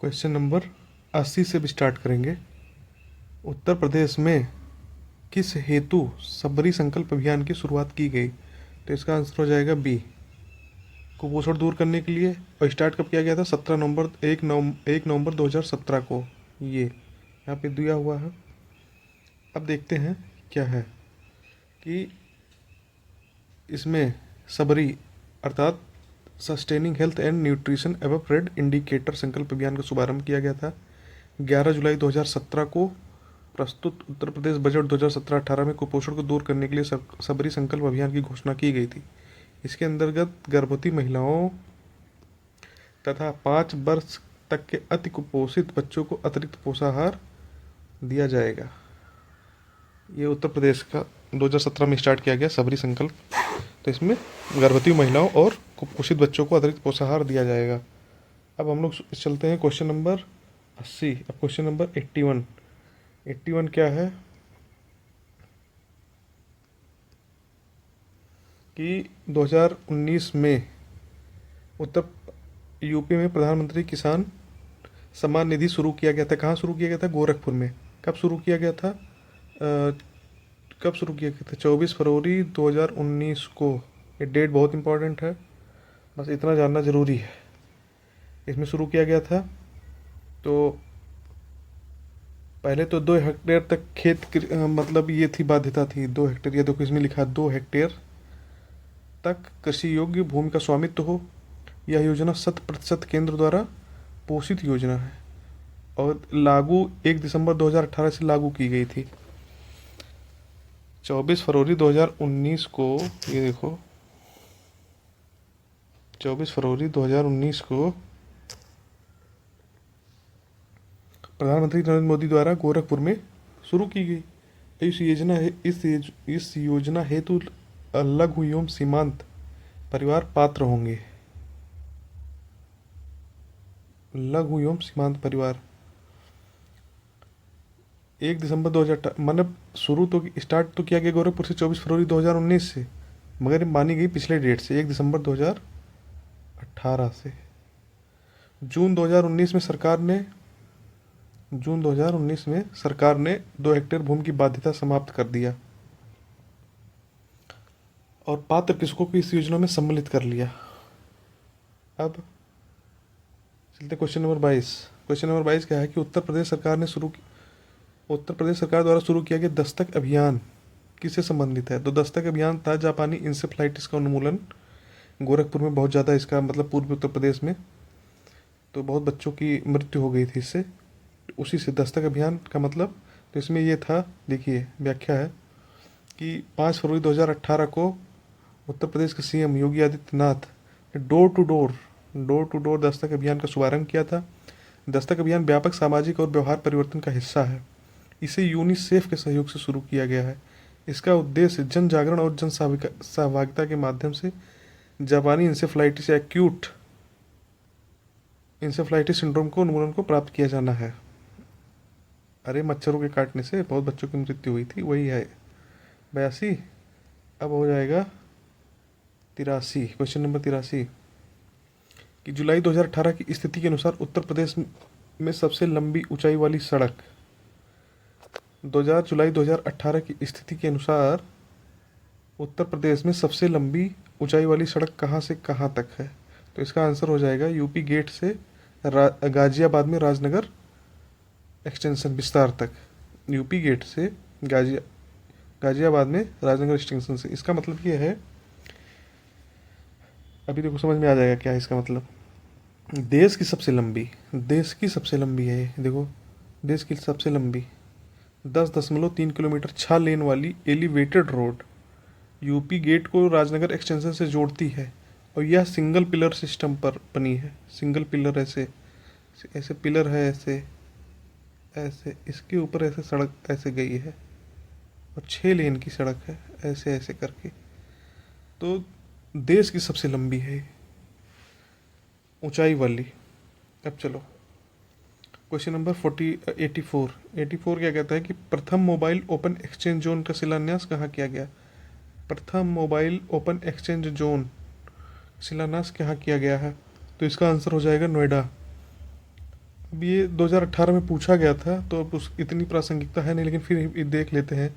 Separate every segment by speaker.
Speaker 1: Question number 80 से भी start करेंगे। उत्तर प्रदेश में किस हेतु सबरी संकल्प अभियान की शुरुआत की गई? तो इसका आंसर हो जाएगा बी, कुपोषण दूर करने के लिए। और स्टार्ट कब किया गया था? 1 नवंबर 2017 को। ये यहाँ पे दिया हुआ है। अब देखते हैं क्या है कि इसमें सबरी अर्थात सस्टेनिंग हेल्थ एंड न्यूट्रिशन एवं रेड इंडिकेटर संकल्प अभियान का शुभारंभ किया गया था 11 जुलाई 2017 को। प्रस्तुत उत्तर प्रदेश बजट 2017-18 में कुपोषण को दूर करने के लिए सबरी संकल्प अभियान की घोषणा की गई थी। इसके अंतर्गत गर्भवती महिलाओं तथा 5 वर्ष तक के अति कुपोषित बच्चों को अतिरिक्त पोषाहार दिया जाएगा। ये उत्तर प्रदेश का 2017 में स्टार्ट किया गया सबरी संकल्प। तो इसमें गर्भवती महिलाओं और कुपोषित बच्चों को अतिरिक्त पोषाहार दिया जाएगा। अब हम लोग चलते हैं क्वेश्चन नंबर 80। अब क्वेश्चन नंबर 81 क्या है कि 2019 में यूपी में प्रधानमंत्री किसान सम्मान निधि शुरू किया गया था। कहाँ शुरू किया गया था? गोरखपुर में। कब शुरू किया गया था? 24 फरवरी 2019 को। ये डेट बहुत इंपॉर्टेंट है, बस इतना जानना ज़रूरी है। इसमें शुरू किया गया था। तो पहले तो 2 हेक्टेयर तक खेत मतलब ये थी, बाध्यता थी 2 हेक्टेयर। ये देखो इसमें लिखा 2 हेक्टेयर तक कृषि योग्य भूमि का स्वामित्व हो। यह योजना 100% केंद्र द्वारा पोषित योजना है और लागू 1 दिसंबर 2018 से लागू की गई थी। 24 फरवरी 2019 को, ये देखो 24 फरवरी 2019 को प्रधानमंत्री नरेंद्र मोदी द्वारा गोरखपुर में शुरू की गई। इस योजना हेतु लघु एवं सीमांत परिवार पात्र होंगे। लघु एवं सीमांत परिवार 1 दिसंबर 2018 मतलब शुरू तो स्टार्ट तो किया गया गोरखपुर से 24 फरवरी 2019 से, मगर ये मानी गई पिछले डेट से 1 दिसंबर 2018 से। जून 2019 में सरकार ने 2 हेक्टेयर भूमि की बाध्यता समाप्त कर दिया और पात्र कृषकों को इस योजना में सम्मिलित कर लिया। अब चलते क्वेश्चन नंबर 22। क्वेश्चन नंबर 22 क्या है कि उत्तर प्रदेश सरकार द्वारा शुरू किया गया दस्तक अभियान किससे संबंधित है? तो दस्तक अभियान था जापानी इंसेफ्लाइटिस का उन्मूलन। गोरखपुर में बहुत ज़्यादा इसका मतलब पूर्वी उत्तर प्रदेश में तो बहुत बच्चों की मृत्यु हो गई थी इससे, उसी से दस्तक अभियान का मतलब। तो इसमें ये था, देखिए व्याख्या है कि 5 फरवरी 2018 को उत्तर प्रदेश के सीएम योगी आदित्यनाथ ने डोर टू डोर दस्तक अभियान का शुभारंभ किया था। दस्तक अभियान व्यापक सामाजिक और व्यवहार परिवर्तन का हिस्सा है। इसे यूनिसेफ के सहयोग से शुरू किया गया है। इसका उद्देश्य जन जागरण और जन सहभागिता के माध्यम से जापानी इंसेफ्लाइटिस या एक्यूट इंसेफ्लाइटिस सिंड्रोम को उन्मूलन को प्राप्त किया जाना है। अरे मच्छरों के काटने से बहुत बच्चों की मृत्यु हुई थी, वही है 82। अब हो जाएगा 83। क्वेश्चन नंबर 83 कि जुलाई 2018 की स्थिति के अनुसार उत्तर प्रदेश में सबसे लंबी ऊंचाई वाली सड़क। जुलाई 2018 की स्थिति के अनुसार उत्तर प्रदेश में सबसे लंबी ऊंचाई वाली सड़क कहाँ से कहाँ तक है? तो इसका आंसर हो जाएगा यूपी गेट से गाजियाबाद में राजनगर एक्सटेंशन विस्तार तक। यूपी गेट से गाजियाबाद में राजनगर एक्सटेंशन से। इसका मतलब ये है, अभी देखो समझ में आ जाएगा क्या है इसका मतलब। देश की सबसे लंबी है ये, देखो देश की सबसे लंबी 10.3 किलोमीटर 6 लेन वाली एलिवेटेड रोड यूपी गेट को राजनगर एक्सटेंशन से जोड़ती है और यह सिंगल पिलर सिस्टम पर बनी है। सिंगल पिलर ऐसे पिलर है, ऐसे इसके ऊपर ऐसे सड़क ऐसे गई है और 6 लेन की सड़क है ऐसे करके। तो देश की सबसे लंबी है ऊंचाई वाली। अब चलो क्वेश्चन नंबर 84 क्या कहता है कि प्रथम मोबाइल ओपन एक्सचेंज जोन का शिलान्यास कहाँ किया गया? प्रथम मोबाइल ओपन एक्सचेंज जोन शिलान्यास कहाँ किया गया है? तो इसका आंसर हो जाएगा नोएडा। अब ये 2018 में पूछा गया था, तो अब उस इतनी प्रासंगिकता है नहीं, लेकिन फिर ये देख लेते हैं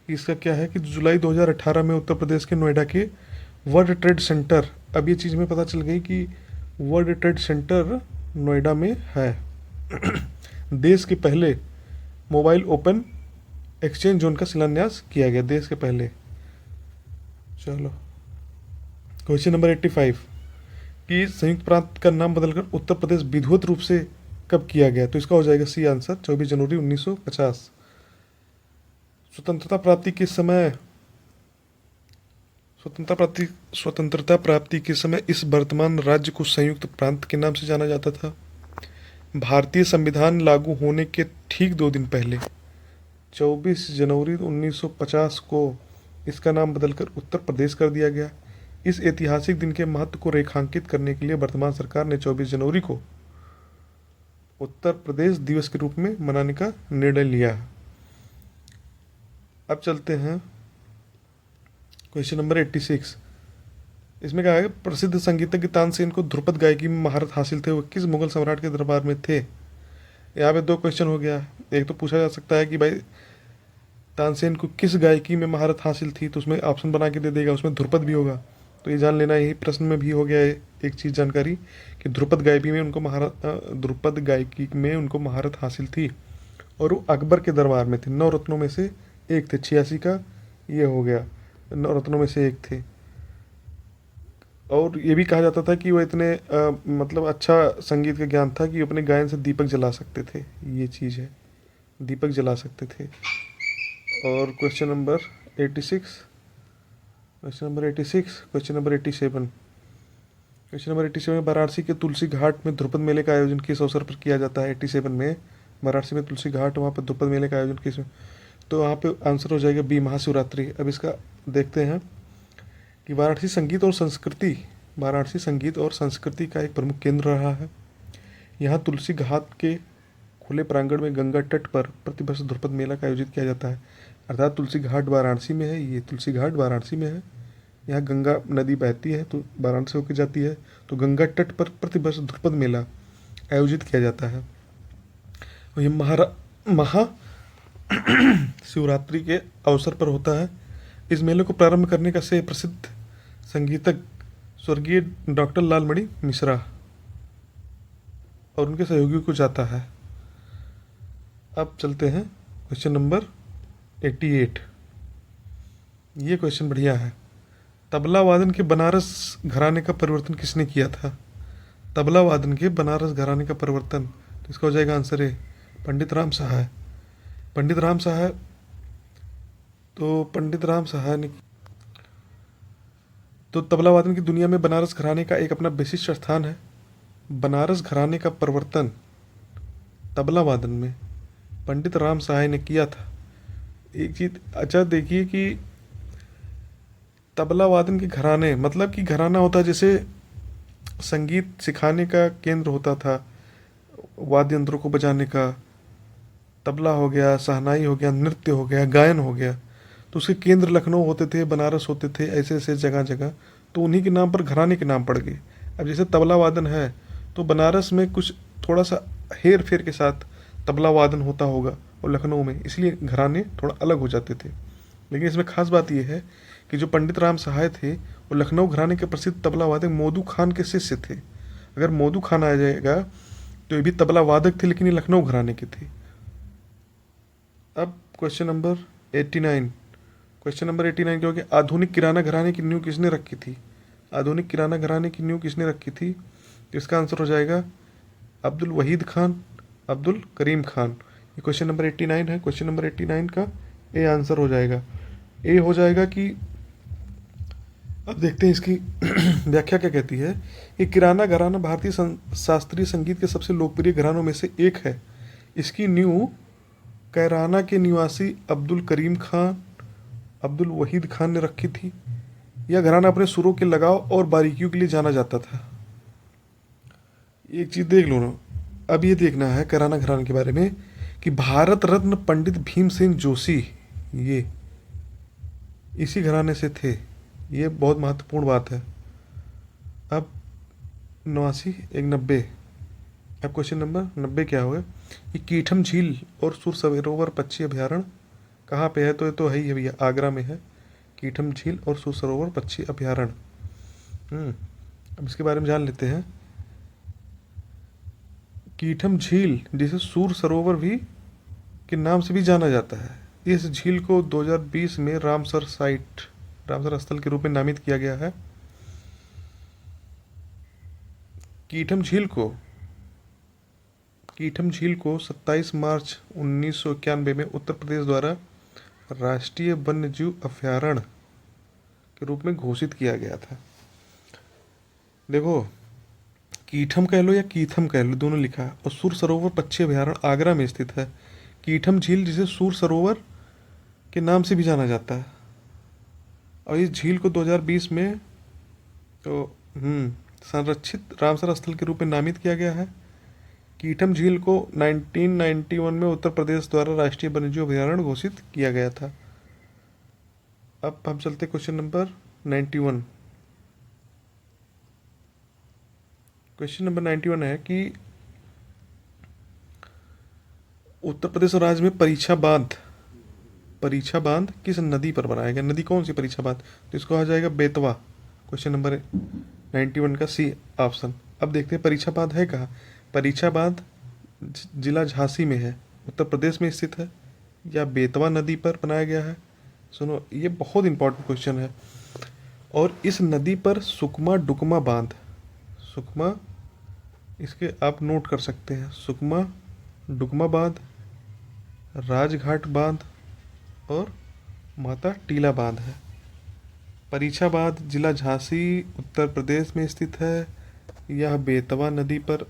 Speaker 1: कि इसका क्या है कि जुलाई 2018 में उत्तर प्रदेश के नोएडा के वर्ल्ड ट्रेड सेंटर, अब ये चीज़ में पता चल गई कि वर्ल्ड ट्रेड सेंटर नोएडा में है। देश के पहले मोबाइल ओपन एक्सचेंज जोन का शिलान्यास किया गया, देश के पहले। चलो क्वेश्चन नंबर 85 कि संयुक्त प्रांत का नाम बदलकर उत्तर प्रदेश विधिवत रूप से कब किया गया, तो इसका हो जाएगा सी आंसर 24 जनवरी 1950। स्वतंत्रता प्राप्ति के समय स्वतंत्रता प्राप्ति के समय इस वर्तमान राज्य को संयुक्त प्रांत के नाम से जाना जाता था। भारतीय संविधान लागू होने के ठीक 2 दिन पहले 24 जनवरी 1950 को इसका नाम बदलकर उत्तर प्रदेश कर दिया गया। इस ऐतिहासिक दिन के महत्व को रेखांकित करने के लिए वर्तमान सरकार ने 24 जनवरी को उत्तर प्रदेश दिवस के रूप में मनाने का निर्णय लिया। अब चलते हैं क्वेश्चन नंबर 86। इसमें क्या है, प्रसिद्ध संगीतज्ञ तानसेन को ध्रुपद गायकी में महारत हासिल थे, वो किस मुगल सम्राट के दरबार में थे। यहाँ पे 2 क्वेश्चन हो गया। एक तो पूछा जा सकता है कि भाई तानसेन को किस गायकी में महारत हासिल थी, तो उसमें ऑप्शन बना के दे देगा, उसमें ध्रुपद भी होगा, तो ये जान लेना। यही प्रश्न में भी हो गया है एक चीज़ जानकारी कि ध्रुपद गायकी में उनको महारत हासिल थी, और वो अकबर के दरबार में थे। 9 रत्नों में से एक थे, 86 का ये हो गया, 9 रत्नों में से एक थे। और ये भी कहा जाता था कि वो इतने मतलब अच्छा संगीत का ज्ञान था कि अपने गायन से दीपक जला सकते थे, ये चीज़ है, दीपक जला सकते थे। और क्वेश्चन नंबर 87 में वाराणसी के तुलसी घाट में ध्रुपद मेले का आयोजन किस अवसर पर किया जाता है। 87 में वाराणसी में तुलसी घाट, वहाँ पर ध्रुपद मेले का आयोजन किस, तो वहाँ पे आंसर हो जाएगा बी, महाशिवरात्रि। अब इसका देखते हैं कि वाराणसी संगीत और संस्कृति का एक प्रमुख केंद्र रहा है। यहाँ तुलसी घाट के खुले प्रांगण में गंगा तट पर प्रतिवर्ष ध्रुपद मेला का आयोजित किया जाता है। अर्थात तुलसी घाट वाराणसी में है, ये तुलसी घाट वाराणसी में है। यहाँ गंगा नदी बहती है तो वाराणसी होकर जाती है, तो गंगा तट पर प्रतिवर्ष ध्रुपद मेला आयोजित किया जाता है। और ये महा शिवरात्रि के अवसर पर होता है। इस मेले को प्रारंभ करने का श्रेय प्रसिद्ध संगीतज्ञ स्वर्गीय डॉक्टर लालमणि मिश्रा और उनके सहयोगियों को जाता है। अब चलते हैं क्वेश्चन नंबर 88। ये क्वेश्चन बढ़िया है। तबला वादन के बनारस घराने का परिवर्तन किसने किया था। तबला वादन के बनारस घराने का परिवर्तन, तो इसका हो जाएगा आंसर ए, पंडित राम सहाय। पंडित राम सहाय ने, तो तबला वादन की दुनिया में बनारस घराने का एक अपना विशिष्ट स्थान है। बनारस घराने का परिवर्तन तबला वादन में पंडित राम सहाय ने किया था। एक चीज अच्छा देखिए कि तबला वादन के घराने, मतलब कि घराना होता है जैसे संगीत सिखाने का केंद्र होता था, वाद्य यंत्रों को बजाने का, तबला हो गया, शहनाई हो गया, नृत्य हो गया, गायन हो गया, तो उसके केंद्र लखनऊ होते थे, बनारस होते थे, ऐसे ऐसे जगह जगह, तो उन्हीं के नाम पर घराने के नाम पड़ गए। अब जैसे तबला वादन है तो बनारस में कुछ थोड़ा सा हेर फेर के साथ तबला वादन होता होगा, और लखनऊ में, इसलिए घराने थोड़ा अलग हो जाते थे। लेकिन इसमें खास बात यह है कि जो पंडित राम सहाय थे वो लखनऊ घराने के प्रसिद्ध तबला वादक मोदू खान के शिष्य थे। अगर मोदू खान आ जाएगा तो ये भी तबला वादक थे, लेकिन ये लखनऊ घराने के थे। अब क्वेश्चन नंबर 89 क्या हो गया, आधुनिक किराना घराने की नींव किसने रखी थी। आधुनिक किराना घराने की नींव किसने रखी थी, तो इसका आंसर हो जाएगा अब्दुल वहीद खान, अब्दुल करीम खान। ये क्वेश्चन नंबर 89 है। क्वेश्चन नंबर 89 का ए आंसर हो जाएगा। ए हो जाएगा कि अब देखते हैं इसकी व्याख्या क्या कहती है। ये किराना घराना भारतीय शास्त्रीय संगीत के सबसे लोकप्रिय घरानों में से एक है। इसकी नींव कैराना के निवासी अब्दुल करीम खान, अब्दुल वहीद खान ने रखी थी। यह घराना अपने सुरों के लगाव और बारीकियों के लिए जाना जाता था। एक चीज देख लो ना, अब ये देखना है कैराना घराने के बारे में कि भारत रत्न पंडित भीमसेन जोशी ये इसी घराने से थे। ये बहुत महत्वपूर्ण बात है। अब 89 190 अब क्वेश्चन नंबर 90 क्या होगा कि कीठम झील और सुर सरोवर पक्षी अभयारण्य कहाँ पे है? तो ये तो है ही है भैया, आगरा में है कीठम झील और सुर सरोवर पक्षी अभयारण्य। अब इसके बारे में जान लेते हैं। कीठम झील, जिसे सूर सरोवर भी के नाम से भी जाना जाता है, इस झील को 2020 में रामसर स्थल के रूप में नामित किया गया है। कीठम झील को 27 मार्च 1991 में उत्तर प्रदेश द्वारा राष्ट्रीय वन्यजीव अभयारण्य के रूप में घोषित किया गया था। देखो, कीठम कह लो या कीथम कह लो, दोनों लिखा है। और सुर सरोवर पक्षी अभयारण्य आगरा में स्थित है। कीठम झील, जिसे सुर सरोवर के नाम से भी जाना जाता है, और इस झील को 2020 में तो संरक्षित रामसर स्थल के रूप में नामित किया गया है। कीठम झील को 1991 में उत्तर प्रदेश द्वारा राष्ट्रीय वन्यजीव अभयारण्य घोषित किया गया था। अब हम चलते क्वेश्चन नंबर 91। क्वेश्चन नंबर 91 है कि उत्तर प्रदेश राज्य में परीक्षा बांध किस नदी पर बनाया गया? नदी कौन सी परीक्षा बांध? तो इसको आ जाएगा बेतवा। क्वेश्चन नंबर 91 का सी ऑप्शन। अब देखते हैं परीक्षा बांध है कहाँ। परीक्षा बांध जिला झांसी में है, उत्तर प्रदेश में स्थित है, या बेतवा नदी पर बनाया गया है? सुनो, ये बहुत इंपॉर्टेंट क्वेश्चन है। और इस नदी पर सुकमा डुकमा बांध, सुकमा, इसके आप नोट कर सकते हैं, सुकमा डुकमा बांध, राजघाट बांध और माता टीला बांध है। परीक्षा बांध जिला झांसी उत्तर प्रदेश में स्थित है। यह बेतवा नदी पर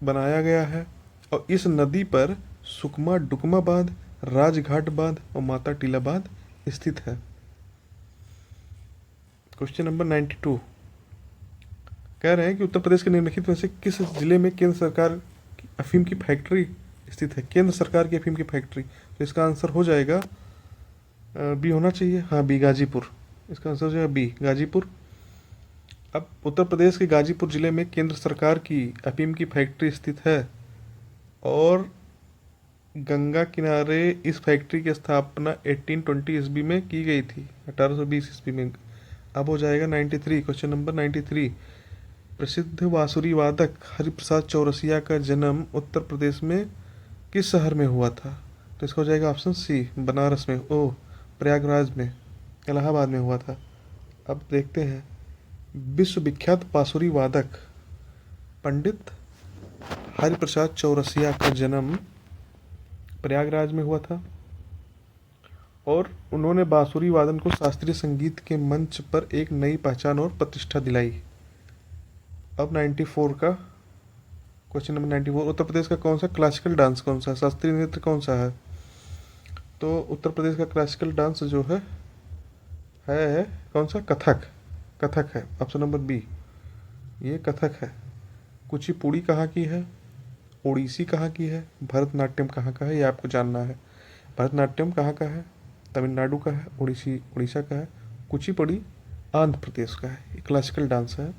Speaker 1: बनाया गया है और इस नदी पर सुकमा डुकमा बांध, राजघाट बांध और माता टीला बांध स्थित है। क्वेश्चन नंबर 92 कह रहे हैं कि उत्तर प्रदेश के निम्नलिखित में से किस जिले में केंद्र सरकार की अफीम की फैक्ट्री स्थित है? केंद्र सरकार की अफीम की फैक्ट्री, तो इसका आंसर हो जाएगा बी होना चाहिए। हाँ, बी, गाजीपुर। इसका आंसर हो जाएगा बी, गाजीपुर। अब उत्तर प्रदेश के गाजीपुर जिले में केंद्र सरकार की अफीम की फैक्ट्री स्थित है और गंगा किनारे इस फैक्ट्री की स्थापना 1820 ईस्वी में की गई थी, 1820 ईस्वी में। अब हो जाएगा 93, क्वेश्चन नंबर 93। प्रसिद्ध बांसुरी वादक हरिप्रसाद चौरसिया का जन्म उत्तर प्रदेश में किस शहर में हुआ था? तो इसका हो जाएगा ऑप्शन सी, बनारस में, प्रयागराज में, इलाहाबाद में हुआ था। अब देखते हैं, विश्व विख्यात बांसुरी वादक पंडित हरिप्रसाद चौरसिया का जन्म प्रयागराज में हुआ था और उन्होंने बांसुरी वादन को शास्त्रीय संगीत के मंच पर एक नई पहचान और प्रतिष्ठा दिलाई। अब 94 का क्वेश्चन नंबर 94, उत्तर प्रदेश का कौन सा क्लासिकल डांस कौन सा है? शास्त्रीय नृत्य कौन सा है? तो उत्तर प्रदेश का क्लासिकल डांस जो है कौन सा? कथक है। ऑप्शन नंबर बी, ये कथक है। कुचिपुड़ी कहाँ की है? ओडिसी कहाँ की है? भरतनाट्यम कहाँ का है? ये आपको जानना है। भरतनाट्यम कहाँ का है? तमिलनाडु का है। ओडिसी उड़ीसा का है। कुचिपुड़ी आंध्र प्रदेश का है। ये क्लासिकल डांस है।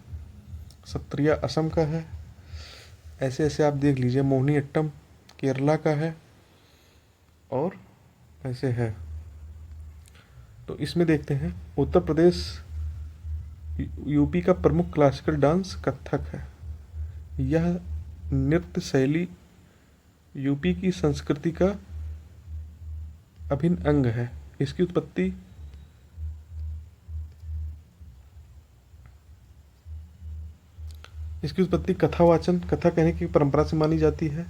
Speaker 1: सत्रिया असम का है। ऐसे ऐसे आप देख लीजिए। मोहिनीअट्टम केरला का है और ऐसे है। तो इसमें देखते हैं, उत्तर प्रदेश यूपी का प्रमुख क्लासिकल डांस कथक है। यह नृत्य शैली यूपी की संस्कृति का अभिन्न अंग है। इसकी उत्पत्ति कथावाचन, कथा कहने की परंपरा से मानी जाती है।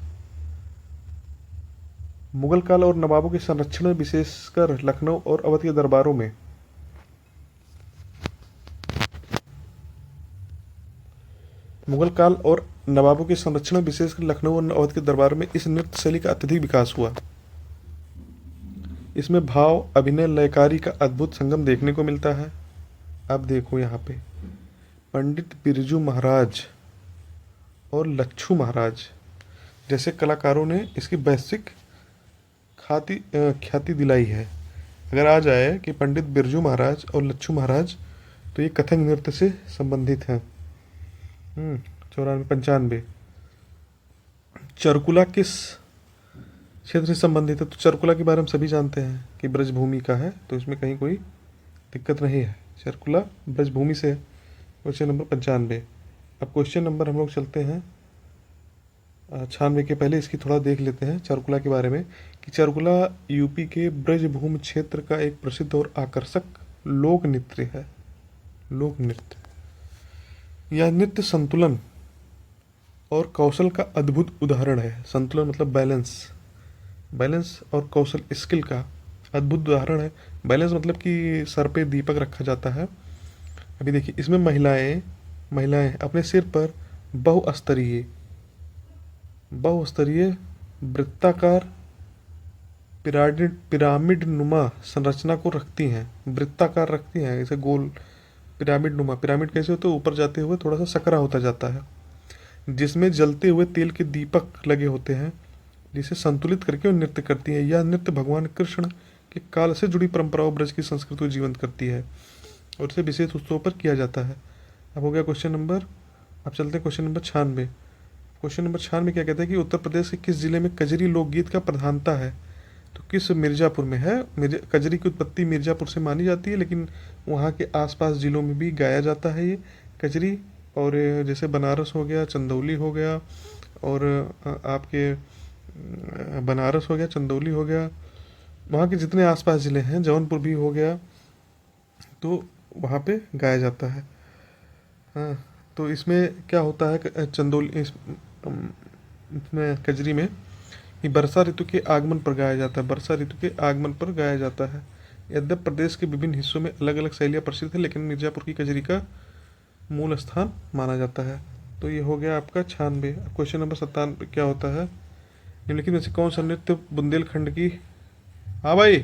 Speaker 1: मुगल काल और नवाबों के संरक्षण में, विशेषकर लखनऊ और अवध के दरबारों में विशेषकर लखनऊ और अवध के दरबारों में इस नृत्य शैली का अत्यधिक विकास हुआ। इसमें भाव, अभिनय, लयकारी का अद्भुत संगम देखने को मिलता है। अब देखो यहाँ पे पंडित बिरजू महाराज और लच्छू महाराज जैसे कलाकारों ने इसकी वैश्विक ख्याति दिलाई है। अगर आ जाए कि पंडित बिरजू महाराज और लच्छू महाराज, तो ये कथक नृत्य से संबंधित हैं। 94 95। चरकुला किस क्षेत्र से संबंधित है? तो चरकुला के बारे में सभी जानते हैं कि ब्रजभूमि का है, तो इसमें कहीं कोई दिक्कत नहीं है। चरकुला ब्रजभूमि से। Question number 95। अब क्वेश्चन नंबर हम लोग चलते हैं 96 के पहले इसकी थोड़ा देख लेते हैं चरकुला के बारे में कि चरकुला यूपी के ब्रजभूमि क्षेत्र का एक प्रसिद्ध और आकर्षक लोक नृत्य है। लोक नृत्य। यह नृत्य संतुलन और कौशल का अद्भुत उदाहरण है। संतुलन मतलब बैलेंस, बैलेंस और कौशल स्किल का अद्भुत उदाहरण है। बैलेंस मतलब कि सर पे दीपक रखा जाता है। अभी देखिए इसमें महिलाएं अपने सिर पर बहुस्तरीय वृत्ताकार पिरामिड नुमा संरचना को रखती हैं। वृत्ताकार रखती हैं, जैसे गोल पिरामिड नुमा। पिरामिड कैसे होते हैं? ऊपर जाते हुए थोड़ा सा सकरा होता जाता है, जिसमें जलते हुए तेल के दीपक लगे होते हैं, जिसे संतुलित करके वो नृत्य करती है। यह नृत्य भगवान कृष्ण के काल से जुड़ी परंपराओं ब्रज की संस्कृति को जीवंत करती है और इसे विशेष उत्सवों पर किया जाता है। अब हो गया क्वेश्चन नंबर, अब चलते हैं क्वेश्चन नंबर 96। क्वेश्चन नंबर 96 क्या कहता है कि उत्तर प्रदेश के किस जिले में कजरी लोकगीत का प्रधानता है? तो किस मिर्जापुर में है। कजरी की उत्पत्ति मिर्जापुर से मानी जाती है, लेकिन वहाँ के आसपास जिलों में भी गाया जाता है ये कजरी। और जैसे बनारस हो गया, चंदौली हो गया, और आपके बनारस हो गया, चंदौली हो गया, वहाँ के जितने आसपास ज़िले हैं, जौनपुर भी हो गया, तो वहाँ पे गाया जाता है। हाँ, तो इसमें क्या होता है चंदौली इसमें कजरी में कि वर्षा ऋतु के आगमन पर गाया जाता है। वर्षा ऋतु के आगमन पर गाया जाता है। यद्यपि प्रदेश के विभिन्न हिस्सों में अलग अलग शैलियाँ प्रसिद्ध है, लेकिन मिर्ज़ापुर की कजरी का मूल स्थान माना जाता है। तो ये हो गया आपका 96। क्वेश्चन नंबर 97 क्या होता है? निम्नलिखित में से कौन सा नृत्य बुंदेलखंड की, हाँ भाई